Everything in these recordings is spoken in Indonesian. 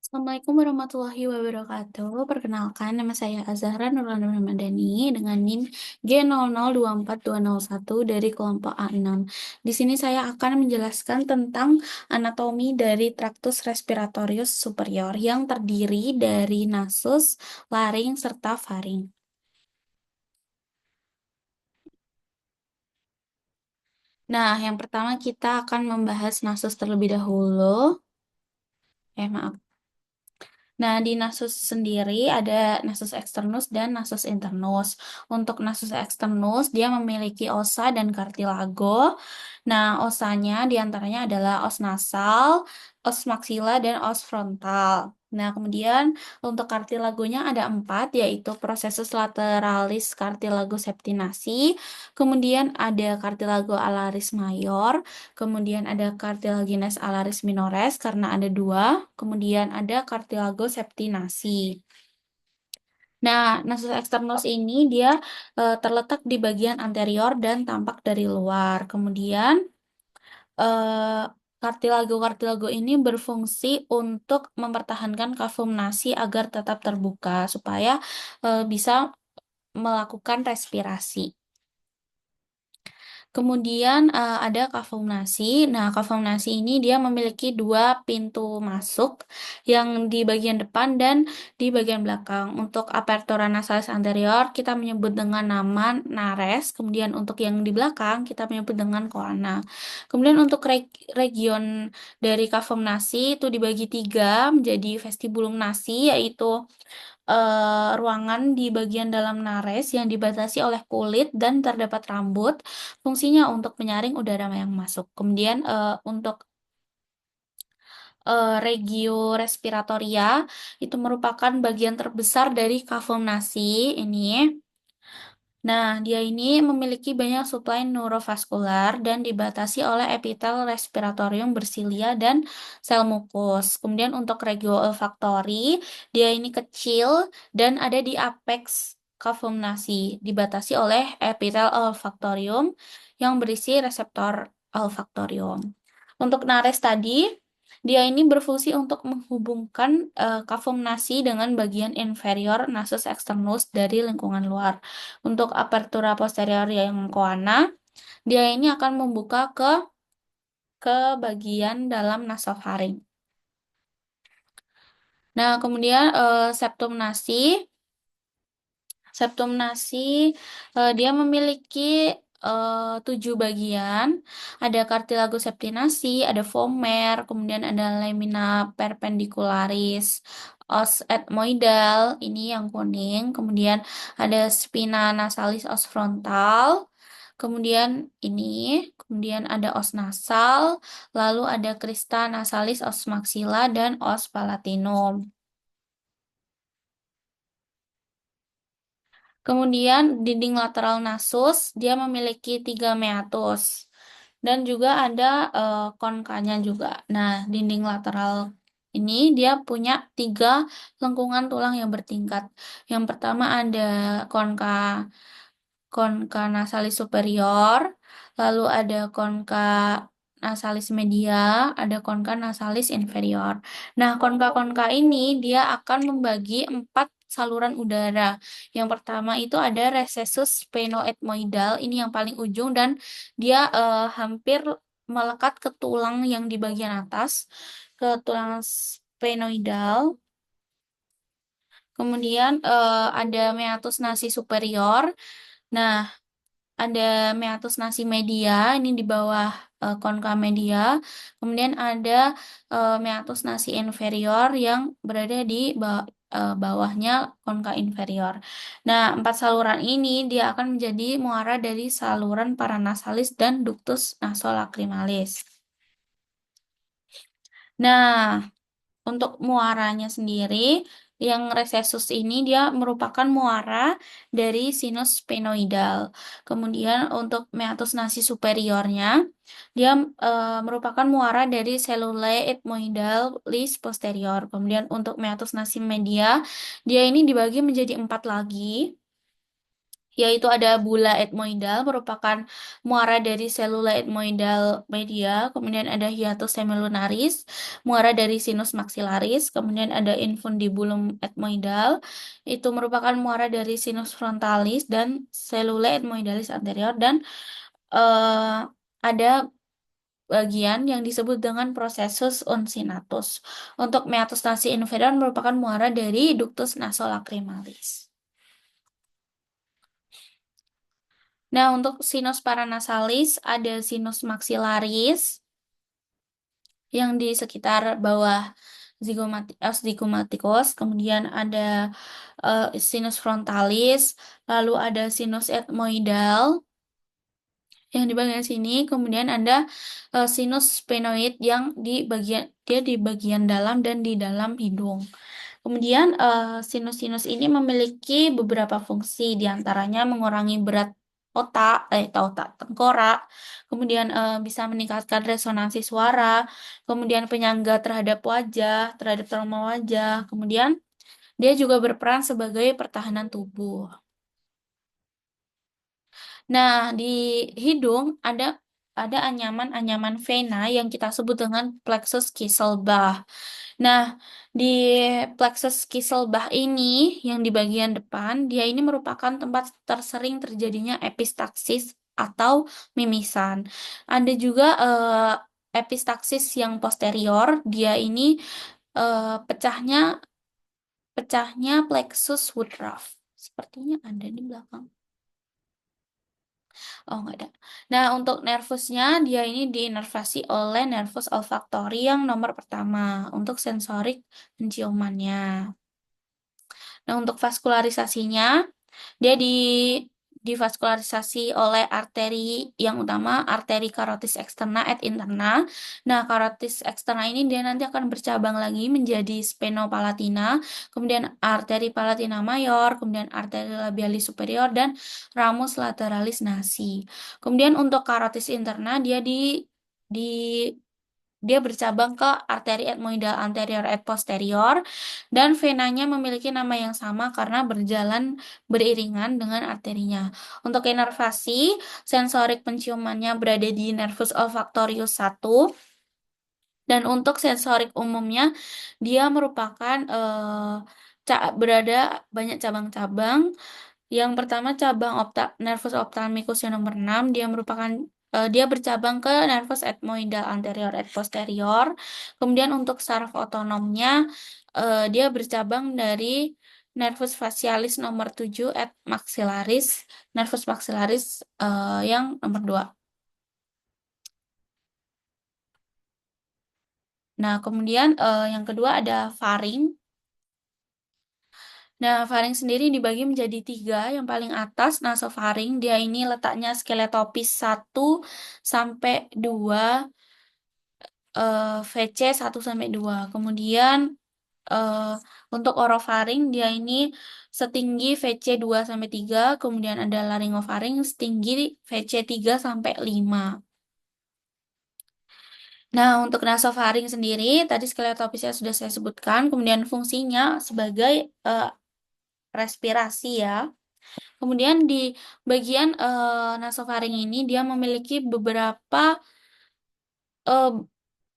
Assalamualaikum warahmatullahi wabarakatuh. Perkenalkan, nama saya Azahra Nurlana Ramadhani dengan NIM G002421 dari kelompok A6. Di sini saya akan menjelaskan tentang anatomi dari traktus respiratorius superior yang terdiri dari nasus, laring, serta faring. Nah, yang pertama kita akan membahas nasus terlebih dahulu. Maaf. Nah, di nasus sendiri ada nasus externus dan nasus internus. Untuk nasus externus, dia memiliki osa dan kartilago. Nah, osanya diantaranya adalah os nasal, os maksila, dan os frontal. Nah, kemudian untuk kartilagonya ada 4, yaitu processus lateralis cartilago septinasi, kemudian ada cartilago alaris mayor, kemudian ada cartilaginous alaris minores karena ada 2, kemudian ada cartilago septinasi. Nah, nasus externus ini dia terletak di bagian anterior dan tampak dari luar. Kemudian kartilago-kartilago ini berfungsi untuk mempertahankan kavum nasi agar tetap terbuka supaya bisa melakukan respirasi. Kemudian ada kavum nasi. Nah, kavum nasi ini dia memiliki 2 pintu masuk yang di bagian depan dan di bagian belakang. Untuk apertura nasalis anterior kita menyebut dengan nama nares. Kemudian untuk yang di belakang kita menyebut dengan coana. Kemudian untuk region dari kavum nasi itu dibagi 3 menjadi vestibulum nasi, yaitu ruangan di bagian dalam nares yang dibatasi oleh kulit dan terdapat rambut. Fungsinya untuk menyaring udara yang masuk. Kemudian untuk regio respiratoria itu merupakan bagian terbesar dari kavum nasi ini. Nah, dia ini memiliki banyak suplai neurovaskular dan dibatasi oleh epitel respiratorium bersilia dan sel mukus. Kemudian untuk regio olfaktori, dia ini kecil dan ada di apex cavum nasi, dibatasi oleh epitel olfaktorium yang berisi reseptor olfaktorium. Untuk nares tadi, dia ini berfungsi untuk menghubungkan kavum nasi dengan bagian inferior nasus externus dari lingkungan luar. Untuk apertura posterior yang coana, dia ini akan membuka ke bagian dalam nasofaring. Nah, kemudian septum nasi. Septum nasi dia memiliki 7 bagian. Ada cartilago septinasi, ada vomer, kemudian ada lamina perpendicularis, os ethmoidal, ini yang kuning, kemudian ada spina nasalis os frontal, kemudian ini, kemudian ada os nasal, lalu ada crista nasalis os maxilla dan os palatinum. Kemudian dinding lateral nasus dia memiliki 3 meatus dan juga ada konkanya juga. Nah, dinding lateral ini dia punya 3 lengkungan tulang yang bertingkat. Yang pertama ada konka konka nasalis superior, lalu ada konka nasalis media, ada konka nasalis inferior. Nah, konka-konka ini dia akan membagi 4 saluran udara. Yang pertama itu ada recessus sphenoethmoidal, ini yang paling ujung dan dia hampir melekat ke tulang yang di bagian atas, ke tulang sphenoidal. Kemudian ada meatus nasi superior. Nah, ada meatus nasi media, ini di bawah konka media. Kemudian ada meatus nasi inferior yang berada di bawahnya konka inferior. Nah, 4 saluran ini dia akan menjadi muara dari saluran paranasalis dan ductus nasolacrimalis. Nah, untuk muaranya sendiri, yang recessus ini dia merupakan muara dari sinus sphenoidal. Kemudian untuk meatus nasi superiornya, dia merupakan muara dari cellulae ethmoidalis posterior. Kemudian untuk meatus nasi media, dia ini dibagi menjadi 4 lagi, yaitu ada bula etmoidal merupakan muara dari selula etmoidal media, kemudian ada hiatus semilunaris, muara dari sinus maxillaris, kemudian ada infundibulum etmoidal, itu merupakan muara dari sinus frontalis dan selula etmoidalis anterior, dan ada bagian yang disebut dengan processus uncinatus. Untuk meatus nasi inferior merupakan muara dari ductus nasolacrimalis. Nah, untuk sinus paranasalis ada sinus maxillaris yang di sekitar bawah zigomaticus, kemudian ada sinus frontalis, lalu ada sinus etmoidal yang di bagian sini, kemudian ada sinus sphenoid yang di bagian dalam dan di dalam hidung. Kemudian sinus-sinus ini memiliki beberapa fungsi, diantaranya mengurangi berat otak tengkorak, kemudian bisa meningkatkan resonansi suara, kemudian penyangga terhadap wajah, terhadap trauma wajah, kemudian dia juga berperan sebagai pertahanan tubuh. Nah, di hidung ada anyaman-anyaman vena yang kita sebut dengan plexus Kieselbach. Nah, di plexus Kieselbach ini yang di bagian depan, dia ini merupakan tempat tersering terjadinya epistaksis atau mimisan. Ada juga epistaksis yang posterior, dia ini pecahnya pecahnya plexus Woodruff. Sepertinya ada di belakang. Oh, nggak ada. Nah, untuk nervusnya, dia ini diinervasi oleh nervus olfaktori yang nomor pertama untuk sensorik penciumannya. Nah, untuk vaskularisasinya, dia divaskularisasi oleh arteri yang utama, arteri karotis externa et interna. Nah, karotis externa ini dia nanti akan bercabang lagi menjadi spenopalatina, kemudian arteri palatina mayor, kemudian arteri labialis superior, dan ramus lateralis nasi. Kemudian untuk karotis interna, di dia bercabang ke arteri etmoidal anterior et posterior, dan venanya memiliki nama yang sama karena berjalan beriringan dengan arterinya. Untuk inervasi, sensorik penciumannya berada di nervus olfactorius 1, dan untuk sensorik umumnya dia merupakan berada banyak cabang-cabang. Yang pertama cabang nervus ophthalmicus yang nomor 6, dia bercabang ke nervus etmoidal anterior et posterior. Kemudian untuk saraf otonomnya dia bercabang dari nervus facialis nomor 7 et maxillaris, nervus maxillaris yang nomor 2. Nah, kemudian yang kedua ada faring. Nah, faring sendiri dibagi menjadi 3. Yang paling atas, nasofaring, dia ini letaknya skeletopis 1 sampai 2, VC 1 sampai 2. Kemudian eh, untuk orofaring, dia ini setinggi VC 2 sampai 3. Kemudian ada laryngofaring setinggi VC 3 sampai 5. Nah, untuk nasofaring sendiri, tadi skeletopisnya sudah saya sebutkan. Kemudian fungsinya sebagai respirasi ya. Kemudian di bagian nasofaring ini dia memiliki beberapa eh,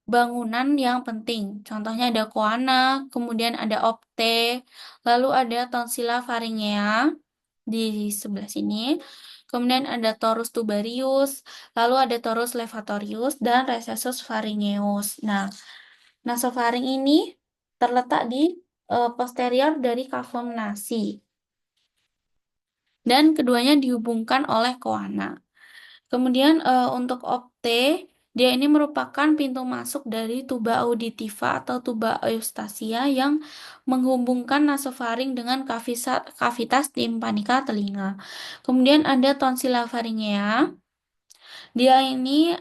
bangunan yang penting. Contohnya ada koana, kemudian ada opte, lalu ada tonsilla pharyngea di sebelah sini. Kemudian ada torus tubarius, lalu ada torus levatorius dan recessus pharyngeus. Nah, nasofaring ini terletak di posterior dari cavum nasi dan keduanya dihubungkan oleh koana. Kemudian untuk opte, dia ini merupakan pintu masuk dari tuba auditiva atau tuba eustasia yang menghubungkan nasofaring dengan kavitas timpanika telinga. Kemudian ada tonsilla pharyngea. Dia ini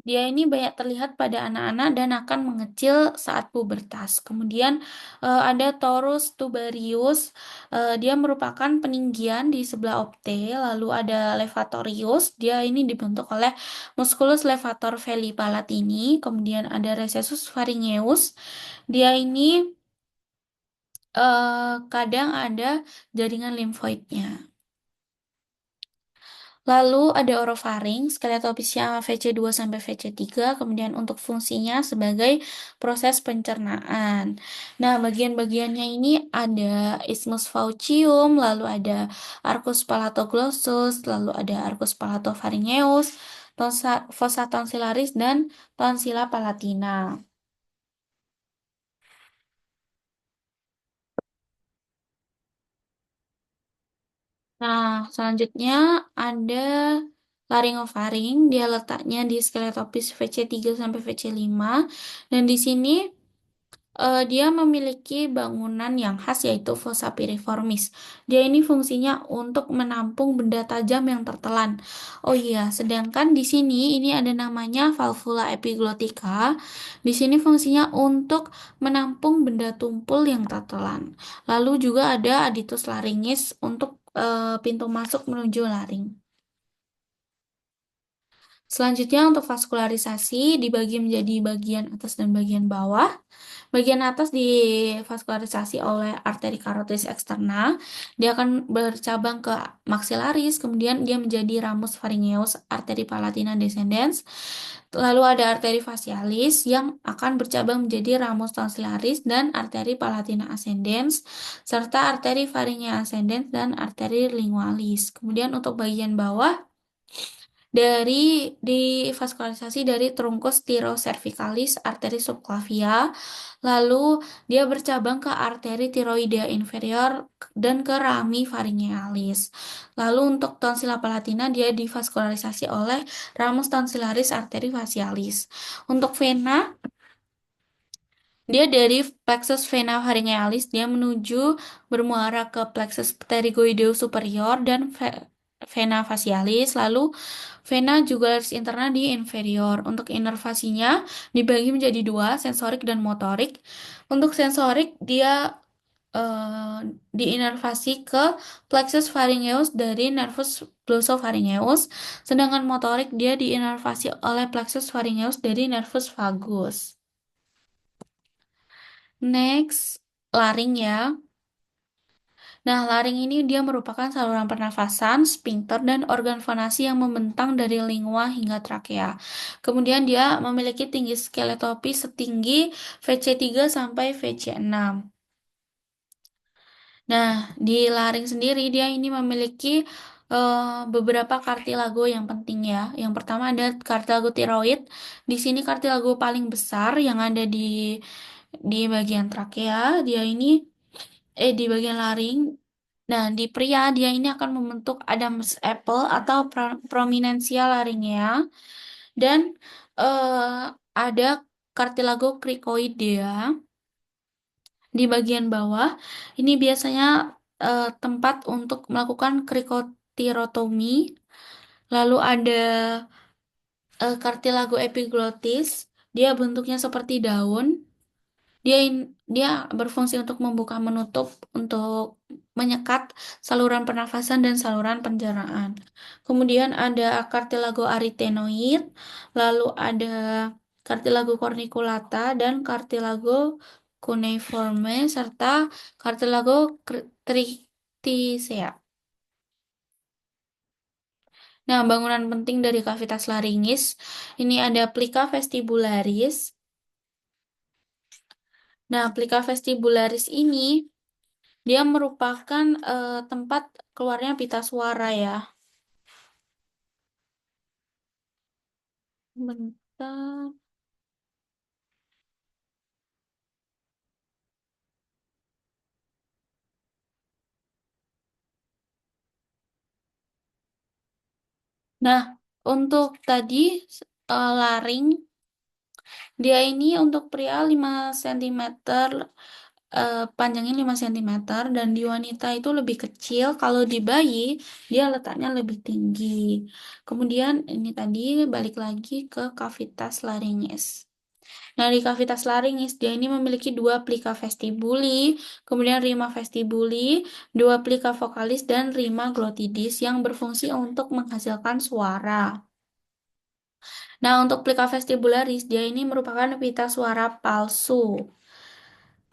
Dia ini banyak terlihat pada anak-anak dan akan mengecil saat pubertas. Kemudian ada Taurus tubarius, dia merupakan peninggian di sebelah opte. Lalu ada Levatorius, dia ini dibentuk oleh musculus levator veli palatini. Kemudian ada Recessus pharyngeus, dia ini kadang ada jaringan limfoidnya. Lalu ada orofaring, skeletopisnya VC2 sampai VC3, kemudian untuk fungsinya sebagai proses pencernaan. Nah, bagian-bagiannya ini ada isthmus faucium, lalu ada arcus palatoglossus, lalu ada arcus palatopharyngeus, fossa tonsillaris, dan tonsilla palatina. Nah, selanjutnya ada laringofaring, dia letaknya di skeletopis VC3 sampai VC5, dan di sini dia memiliki bangunan yang khas yaitu fossa piriformis. Dia ini fungsinya untuk menampung benda tajam yang tertelan. Oh iya, sedangkan di sini ini ada namanya valvula epiglottica. Di sini fungsinya untuk menampung benda tumpul yang tertelan. Lalu juga ada aditus laringis untuk pintu masuk menuju laring. Selanjutnya untuk vaskularisasi dibagi menjadi bagian atas dan bagian bawah. Bagian atas divaskularisasi oleh arteri karotis eksterna. Dia akan bercabang ke maxillaris, kemudian dia menjadi ramus pharyngeus, arteri palatina descendens. Lalu ada arteri facialis yang akan bercabang menjadi ramus tonsillaris dan arteri palatina ascendens, serta arteri pharyngea ascendens dan arteri lingualis. Kemudian untuk bagian bawah dari divaskularisasi dari truncus thyrocervicalis, arteri subclavia, lalu dia bercabang ke arteri tiroidea inferior dan ke rami pharyngealis. Lalu untuk tonsilla palatina dia divaskularisasi oleh ramus tonsillaris arteri facialis. Untuk vena dia dari plexus vena pharyngealis dia menuju bermuara ke plexus pterygoideus superior dan vena facialis, lalu vena jugularis interna di inferior. Untuk inervasinya dibagi menjadi dua, sensorik dan motorik. Untuk sensorik dia eh, diinervasi ke plexus pharyngeus dari nervus glossopharyngeus, sedangkan motorik dia diinervasi oleh plexus pharyngeus dari nervus vagus. Next, laring ya. Nah, laring ini dia merupakan saluran pernafasan, sphincter, dan organ fonasi yang membentang dari lingua hingga trakea. Kemudian dia memiliki tinggi skeletopis setinggi VC3 sampai VC6. Nah, di laring sendiri dia ini memiliki beberapa kartilago yang penting ya. Yang pertama ada kartilago tiroid. Di sini kartilago paling besar yang ada di bagian trakea. Dia ini di bagian laring. Nah, di pria dia ini akan membentuk Adam's apple atau prominensia laringea dan ada cartilago cricoidea di bagian bawah. Ini biasanya tempat untuk melakukan cricothyrotomy. Lalu ada cartilago epiglottis. Dia bentuknya seperti daun. Dia berfungsi untuk membuka menutup untuk menyekat saluran pernafasan dan saluran pencernaan. Kemudian ada cartilago arytenoid, lalu ada cartilago corniculata dan cartilago cuneiforme serta cartilago triticea. Nah, bangunan penting dari kavitas laringis ini ada plica vestibularis. Nah, plica vestibularis ini dia merupakan tempat keluarnya pita suara ya. Bentar. Nah, untuk tadi laring, dia ini untuk pria 5 cm panjangnya 5 cm dan di wanita itu lebih kecil. Kalau di bayi dia letaknya lebih tinggi. Kemudian ini tadi balik lagi ke cavitas laringis. Nah, di cavitas laringis dia ini memiliki dua plika vestibuli, kemudian rima vestibuli, dua plika vokalis dan rima glotidis yang berfungsi untuk menghasilkan suara. Nah, untuk plika vestibularis dia ini merupakan pita suara palsu.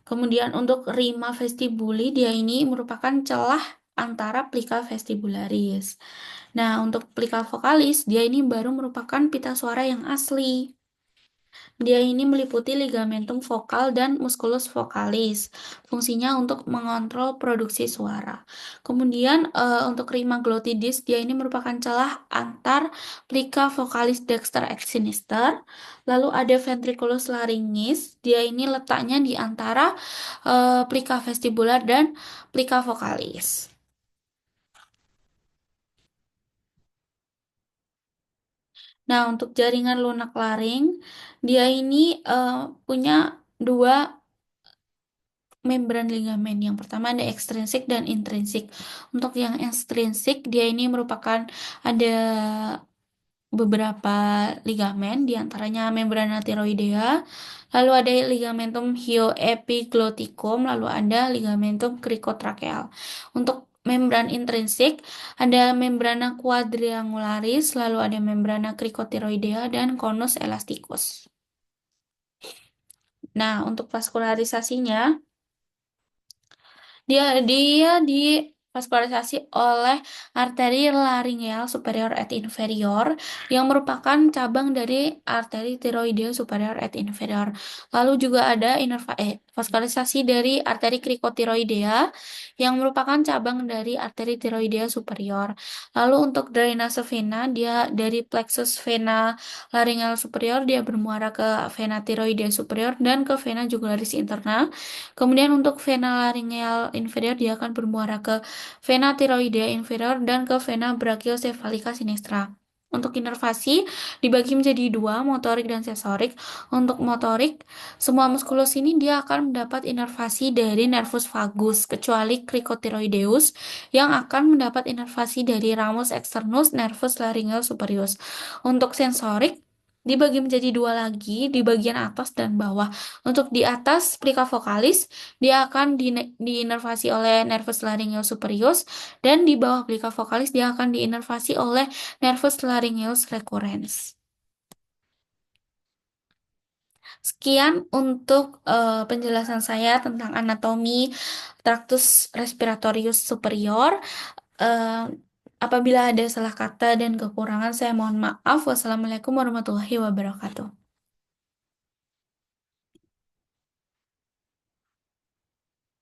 Kemudian untuk rima vestibuli dia ini merupakan celah antara plika vestibularis. Nah, untuk plika vokalis dia ini baru merupakan pita suara yang asli. Dia ini meliputi ligamentum vokal dan musculus vocalis. Fungsinya untuk mengontrol produksi suara. Kemudian untuk rima glottidis dia ini merupakan celah antar plica vocalis dexter et sinister. Lalu ada ventriculus laryngis. Dia ini letaknya di antara plica vestibular dan plica vocalis. Nah, untuk jaringan lunak laring, dia ini punya dua membran ligamen. Yang pertama ada ekstrinsik dan intrinsik. Untuk yang ekstrinsik, dia ini merupakan ada beberapa ligamen, diantaranya membrana tiroidea, lalu ada ligamentum hyoepigloticum, lalu ada ligamentum cricotracheal. Untuk membran intrinsik, ada membrana quadriangularis, lalu ada membrana cricotiroidea, dan conus elasticus. Nah, untuk vaskularisasinya, dia divaskularisasi oleh arteri laringeal superior et inferior yang merupakan cabang dari arteri tiroidea superior et inferior. Lalu juga ada vaskularisasi dari arteri krikotiroidea yang merupakan cabang dari arteri tiroidea superior. Lalu untuk drainase vena dia dari plexus vena laringeal superior dia bermuara ke vena tiroidea superior dan ke vena jugularis interna. Kemudian untuk vena laringeal inferior dia akan bermuara ke vena tiroidea inferior dan ke vena brachiocefalica sinistra. Untuk inervasi dibagi menjadi dua, motorik dan sensorik. Untuk motorik, semua muskulus ini dia akan mendapat inervasi dari nervus vagus, kecuali cricotiroideus yang akan mendapat inervasi dari ramus externus nervus laryngeal superius. Untuk sensorik, dibagi menjadi dua lagi di bagian atas dan bawah. Untuk di atas plica vocalis, dia akan diinervasi oleh nervus laryngeal superius dan di bawah plica vocalis dia akan diinervasi oleh nervus laryngeus recurrens. Sekian untuk penjelasan saya tentang anatomi traktus respiratorius superior. Eh, Apabila ada salah kata dan kekurangan, saya mohon maaf. Wassalamualaikum warahmatullahi wabarakatuh.